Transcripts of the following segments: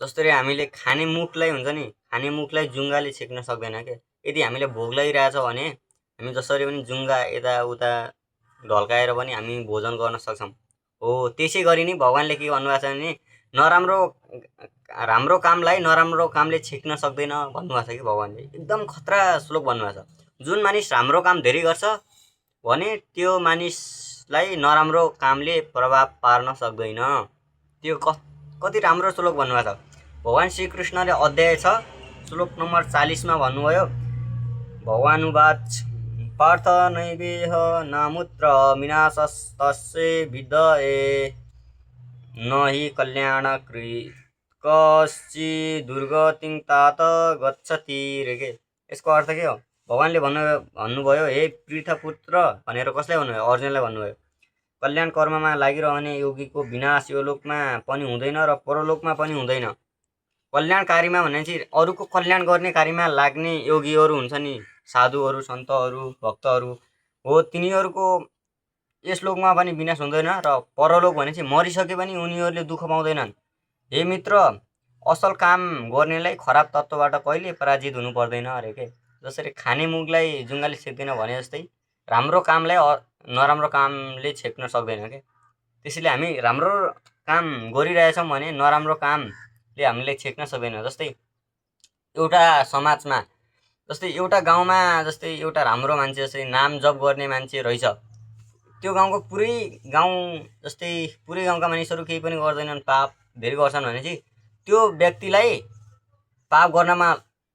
जसरी हामीले खाने मुखलाई हुन्छ नि, खाने मुखलाई जुङ्गाले छेक्न सक्दैन के। यदि हामीले भोक लागिरहेछ भने हामी जसरी पनि जुङ्गा यताउता ढल्काएर पनि हामी भोजन गर्न सक्छौँ। हो त्यसै गरी नै भगवान्ले के भन्नुभएको छ भने राम्रो कामलाई नराम्रो कामले छेक्न सक्दैन भन्नुभएको छ कि भगवान्ले। एकदम खतरा श्लोक भन्नुभएको छ। जुन मानिस राम्रो काम धेरै गर्छ भने त्यो मानिसलाई नराम्रो कामले प्रभाव पार्न सक्दैन। त्यो कति राम्रो श्लोक भन्नुभएको छ। भगवान श्रीकृष्णले अध्याय 6 श्लोक नम्बर 40 मा भन्नुभयो, भगवानुवाच पार्थ नैवेह नामुत्र विनाशस्तस्य विद्यते न हि कल्याणकृत् कश्चित् दुर्गतिं तात गच्छति रे के। यसको अर्थ के हो? भगवानले भन्नुभयो हे पृथपुत्र भनेर कसलाई भन्नुभयो? अर्जुनलाई भन्नुभयो, कल्याण कर्ममा लागिरहने योगीको विनाश यो लोकमा पनि हुँदैन र परलोकमा पनि हुँदैन। कल्याणकारीमा भनेपछि अरूको कल्याण गर्ने कार्यमा लाग्ने योगीहरू हुन्छ नि, साधुहरू, सन्तहरू, भक्तहरू हो, तिनीहरूको यस लोकमा पनि विनाश हुँदैन र परलोक भनेपछि मरिसके पनि उनीहरूले दुःख पाउँदैनन्। हे मित्र, असल काम गर्नेलाई खराब तत्त्वबाट कहिले पराजित हुनु पर्दैन अरे के। जसरी खाने मुखलाई जुङ्गाले छेक्दैन भने जस्तै राम्रो कामलाई नराम्रो कामले छेक्न सक्दैन के। त्यसैले हामी राम्रो काम गरिरहेछौँ भने नराम्रो कामले हामीले छेक्न सक्दैन। जस्तै एउटा समाजमा, जस्तै एउटा गाउँमा, जस्तै एउटा राम्रो मान्छे, जस्तै नाम जप गर्ने मान्छे रहेछ, त्यो गाउँको पुरै गाउँ, जस्तै पुरै गाउँका मानिसहरू केही पनि गर्दैनन्, पाप धेरै गर्छन् भनेपछि त्यो व्यक्तिलाई पाप गर्नमा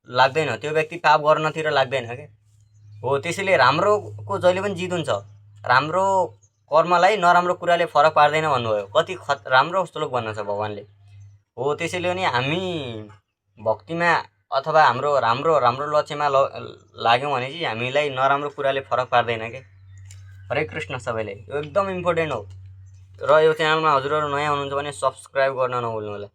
लाग्दैन, त्यो व्यक्ति पाप गर्नतिर लाग्दैन के। हो त्यसैले राम्रोको जहिले पनि जित हुन्छ। राम्रो कर्मलाई नराम्रो कुराले फरक पार्दैन भन्नुभयो। कति राम्रो श्लोक भन्नु छ भगवान्ले। हो त्यसैले पनि हामी भक्तिमा अथवा हाम्रो राम्रो लक्ष्यमा लाग्यौँ भने चाहिँ हामीलाई नराम्रो कुराले फरक पार्दैन के। हरे कृष्ण सबैलाई। यो एकदम इम्पोर्टेन्ट हो र यो च्यानलमा हजुरहरू नयाँ हुनुहुन्छ भने सब्सक्राइब गर्न नभुल्नु होला।